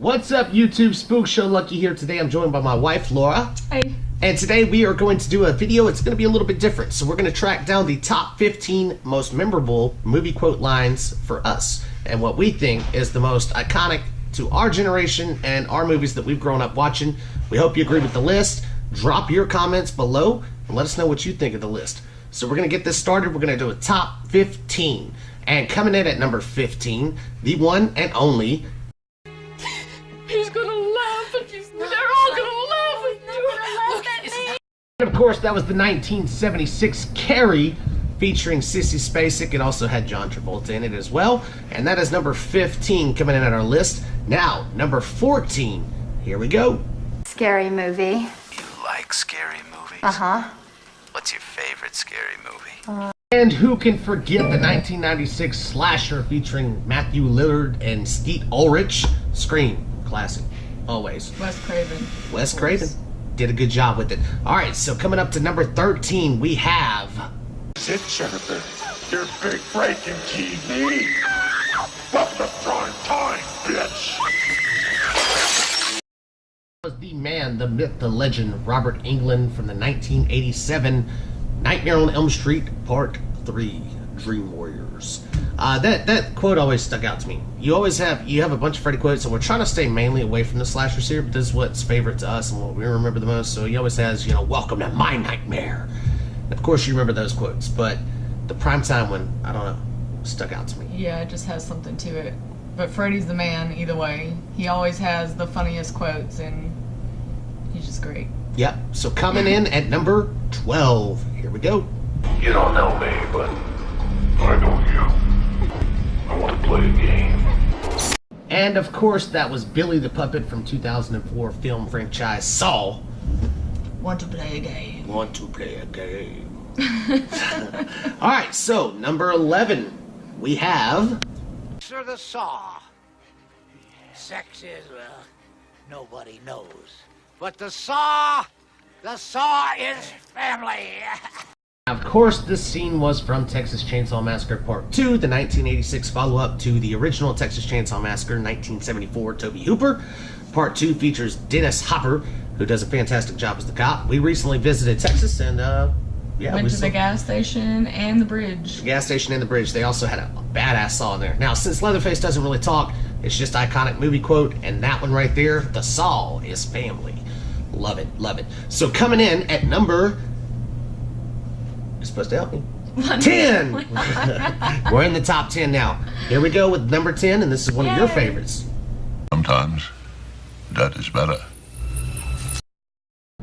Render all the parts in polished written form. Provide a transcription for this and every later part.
What's up, YouTube? Spook Show Lucky here. Today I'm joined by my wife, Laura. Hey. And today we are going to do a video. It's going to be a little bit different. So we're going to track down the top 15 most memorable movie quote lines for us and what we think is the most iconic to our generation and our movies that we've grown up watching. We hope you agree with the list. Drop your comments below and let us know what you think of the list. So we're going to get this started. We're going to do a top 15. And coming in at number 15, the one and only... He's gonna laugh at you. They're all gonna laugh at you. And of course, that was the 1976 Carrie featuring Sissy Spacek. It also had John Travolta in it as well. And that is number 15 coming in at our list. Now, number 14. Here we go. Scary movie. You like scary movies? Uh-huh. What's your favorite scary movie? And who can forget the 1996 slasher featuring Matthew Lillard and Skeet Ulrich? Scream. Classic. Always. Wes Craven. Wes Craven did a good job with it. Alright, so coming up to number 13, we have... Sit, Jennifer. Your big breaking TV. Welcome to prime time, bitch. Was the man, the myth, the legend, Robert Englund from the 1987 Nightmare on Elm Street Part 3, Dream Warriors. That quote always stuck out to me. You have a bunch of Freddy quotes, and we're trying to stay mainly away from the slashers here, but this is what's favorite to us and what we remember the most. So he always has, welcome to my nightmare. And of course you remember those quotes, but the primetime one, I don't know, stuck out to me. Yeah, it just has something to it. But Freddy's the man either way. He always has the funniest quotes, and he's just great. Yep, so coming in at number 12, here we go. You don't know me, but I know you. I want to play a game. And of course, that was Billy the Puppet from 2004 film franchise Saw. Want to play a game. Want to play a game. Alright, so number 11, we have... Sir, the Saw. Sex is, well, nobody knows. But the Saw is family. Of course, this scene was from Texas Chainsaw Massacre Part 2, the 1986 follow-up to the original Texas Chainsaw Massacre 1974 Tobe Hooper. Part 2 features Dennis Hopper, who does a fantastic job as the cop. We recently visited Texas and, Went to the gas station and the bridge. The gas station and the bridge. They also had a badass saw in there. Now, since Leatherface doesn't really talk, it's just iconic movie quote, and that one right there, the Saw is family. Love it, love it. So coming in at number... You're supposed to help me. 10! We're in the top 10 now. Here we go with number 10, and this is one of your favorites. Sometimes that is better.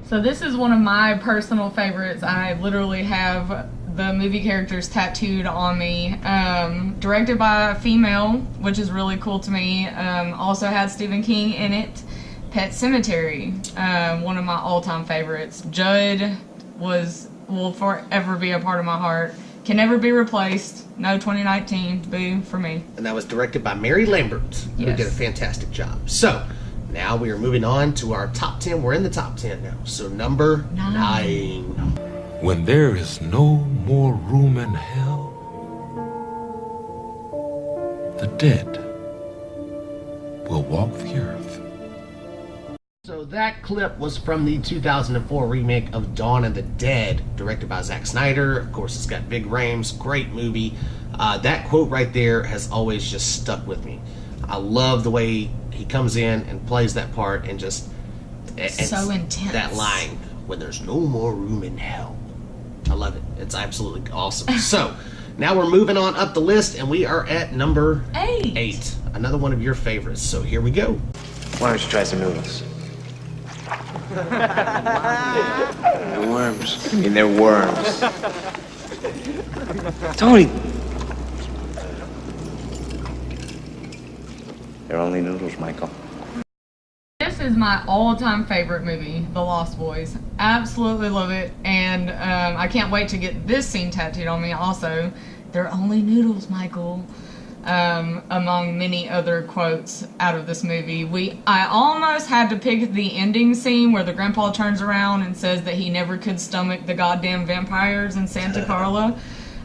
So this is one of my personal favorites. I literally have the movie characters tattooed on me. Directed by a female, which is really cool to me. Also had Stephen King in it. Pet Sematary, one of my all-time favorites. Judd will forever be a part of my heart. Can never be replaced. No 2019, boo for me. And that was directed by Mary Lambert, who Yes. did a fantastic job. So, now we are moving on to our top 10. We're in the top 10 now. So number 9. When there is no more room in hell, the dead will walk the earth. So that clip was from the 2004 remake of Dawn of the Dead, directed by Zack Snyder. Of course, it's got Ving Rhames, great movie. That quote right there has always just stuck with me. I love the way he comes in and plays that part and just... So intense. That line, when there's no more room in hell. I love it. It's absolutely awesome. So, now we're moving on up the list, and we are at number 8. Another one of your favorites. So here we go. Why don't you try some noodles? They're worms. I mean, they're worms. Tony! They're only noodles, Michael. This is my all-time favorite movie, The Lost Boys. Absolutely love it, and I can't wait to get this scene tattooed on me also. They're only noodles, Michael. Among many other quotes out of this movie. I almost had to pick the ending scene where the grandpa turns around and says that he never could stomach the goddamn vampires in Santa Carla,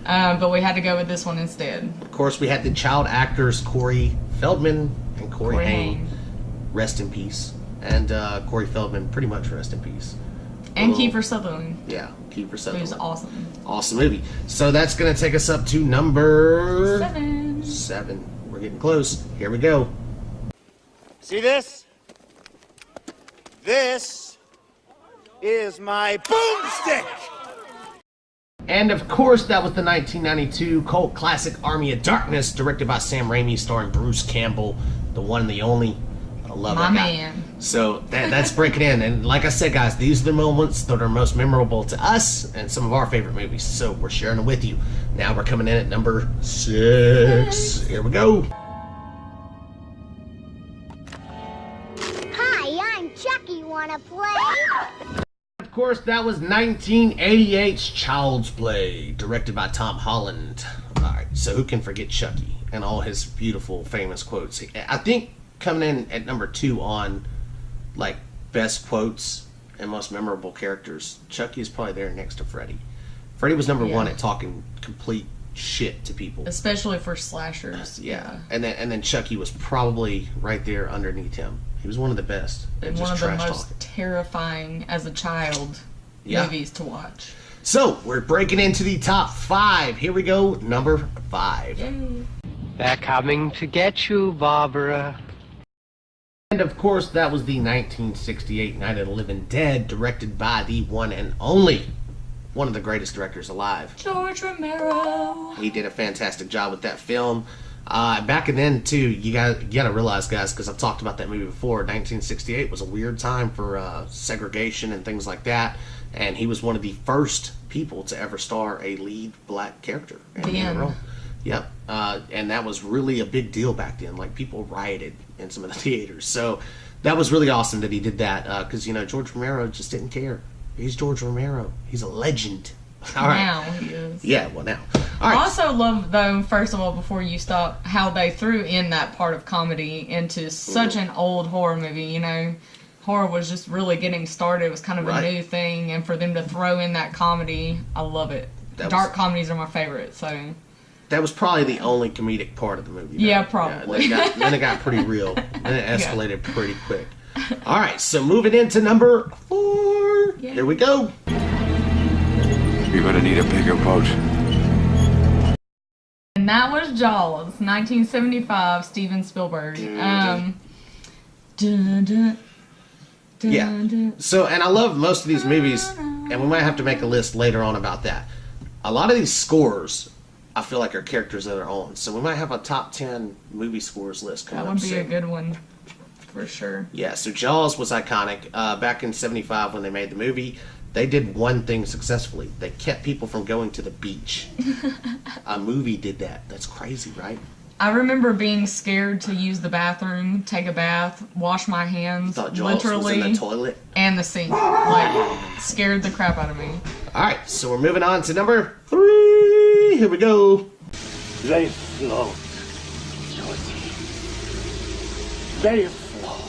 but we had to go with this one instead. Of course, we had the child actors Corey Feldman and Corey Haim. rest in peace. And Corey Feldman, pretty much rest in peace. And Well, Kiefer Sutherland, Yeah, Kiefer who's Sutherland. awesome. Awesome movie. So that's going to take us up to number 7. 7. We're getting close. Here we go. See this? This is my boomstick! And of course, that was the 1992 cult classic Army of Darkness, directed by Sam Raimi, starring Bruce Campbell, the one and the only. I love My that guy. man. So that's breaking in. And like I said, guys, these are the moments that are most memorable to us and some of our favorite movies. So we're sharing them with you. Now we're coming in at number 6. Here we go. Hi, I'm Chucky. Wanna play? Of course, that was 1988's Child's Play, directed by Tom Holland. Alright, so who can forget Chucky and all his beautiful, famous quotes? I think coming in at number 2 on, like, best quotes and most memorable characters, Chucky is probably there next to Freddy. Freddy was number 1 at talking complete shit to people. Especially for slashers. Yeah. And then Chucky was probably right there underneath him. He was one of the best. And one of the most terrifying, as a child, movies to watch. So, we're breaking into the top 5. Here we go, number 5. Yay. They're coming to get you, Barbara. And of course, that was the 1968 Night of the Living Dead, directed by the one and only, one of the greatest directors alive, George Romero. He did a fantastic job with that film. Back then, too, you gotta realize, guys, because I've talked about that movie before, 1968 was a weird time for segregation and things like that, and he was one of the first people to ever star a lead black character in a role. Yep, and that was really a big deal back then. Like, people rioted in some of the theaters. So that was really awesome that he did that, because, George Romero just didn't care. He's George Romero. He's a legend. All right. Now he is. Yeah, well, now. All right. I also love, though, first of all, before you stop, how they threw in that part of comedy into such an old horror movie, Horror was just really getting started. It was kind of a new thing, and for them to throw in that comedy, I love it. Dark comedies are my favorite, so... That was probably the only comedic part of the movie. Yeah, probably. Then it got pretty real. Then it escalated pretty quick. All right, so moving into number 4. Yeah. Here we go. You're gonna need a bigger boat. And that was Jaws, 1975, Steven Spielberg. So, and I love most of these movies, and we might have to make a list later on about that. A lot of these scores, I feel like, are characters that are on. So we might have a top 10 movie scores list coming That up would be soon. a good one, for sure. Yeah, so Jaws was iconic. Back in 75 when they made the movie, they did one thing successfully. They kept people from going to the beach. A movie did that. That's crazy, right? I remember being scared to use the bathroom, take a bath, wash my hands, Thought Jaws literally, was in the toilet. and the sink. Like, scared the crap out of me. Alright, so we're moving on to number 3. Here we go. They float, Georgie. They float.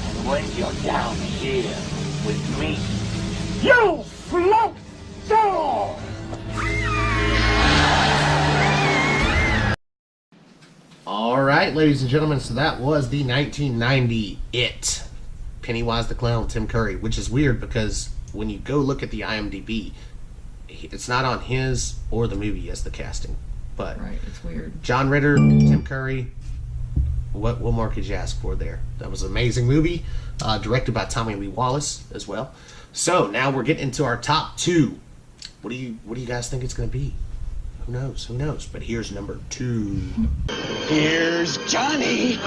And when you're down here with me, you float too! Alright, ladies and gentlemen, so that was the 1990 It. Pennywise the Clown, Tim Curry, which is weird because when you go look at the IMDb, it's not on his or the movie as the casting. But Right, it's weird. John Ritter, Tim Curry, what more could you ask for there? That was an amazing movie, directed by Tommy Lee Wallace as well. So now we're getting into our top 2. What do you guys think it's going to be? Who knows? Who knows? But here's number 2. Here's Johnny!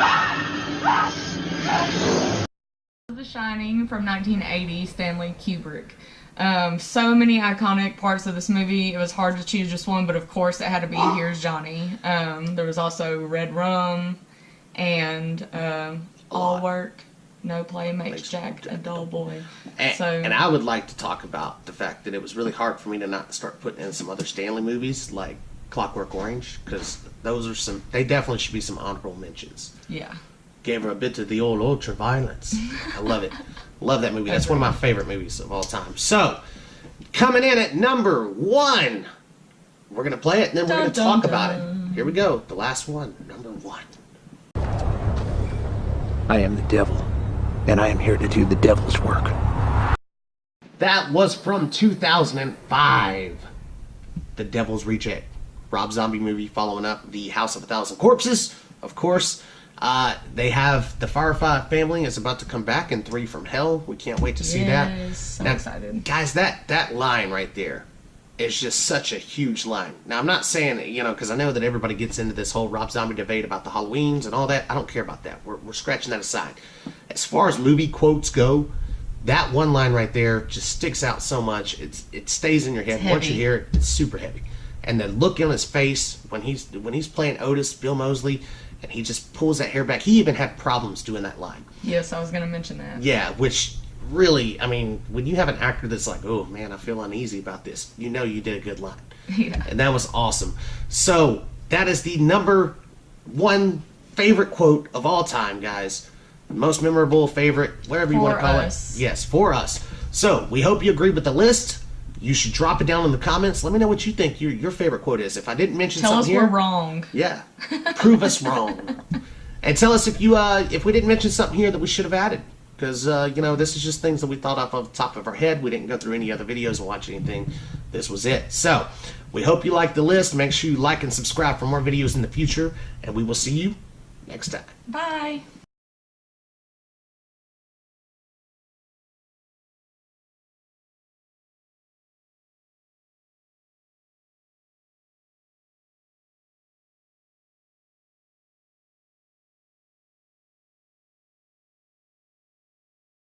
The Shining from 1980, Stanley Kubrick. So many iconic parts of this movie. It was hard to choose just one, but of course it had to be Here's Johnny. There was also Red Rum and All Work, No Play Makes Jack a Dull Boy. And I would like to talk about the fact that it was really hard for me to not start putting in some other Stanley movies like Clockwork Orange, because those are they definitely should be some honorable mentions. Yeah. Gave her a bit of the old ultra violence. I love it. Love that movie. That's one of my favorite movies of all time. So, coming in at number 1. We're going to play it and then we're going to talk about it. Here we go. The last one. Number 1. I am the devil, and I am here to do the devil's work. That was from 2005. The Devil's Reject. Rob Zombie movie following up the House of a Thousand Corpses, of course. They have the Firefly family is about to come back in 3 from Hell. We can't wait to see that. Yes, so now, excited. Guys, that line right there is just such a huge line. Now, I'm not saying, because I know that everybody gets into this whole Rob Zombie debate about the Halloweens and all that. I don't care about that. We're scratching that aside. As far as movie quotes go, that one line right there just sticks out so much. It stays in your head. Once you hear it, it's super heavy. And the look on his face when he's playing Otis, Bill Moseley, and he just pulls that hair back. He even had problems doing that line. Yes, I was going to mention that. Yeah, which really, I mean, when you have an actor that's like, oh man, I feel uneasy about this, you know you did a good line. Yeah. And that was awesome. So that is the number 1 favorite quote of all time, guys. Most memorable, favorite, whatever you want to call it. Yes, for us. So we hope you agree with the list. You should drop it down in the comments. Let me know what you think your favorite quote is. If I didn't mention something here, tell us we're wrong. Yeah, prove us wrong, and tell us if we didn't mention something here that we should have added. Because this is just things that we thought off the top of our head. We didn't go through any other videos or watch anything. This was it. So we hope you like the list. Make sure you like and subscribe for more videos in the future, and we will see you next time. Bye.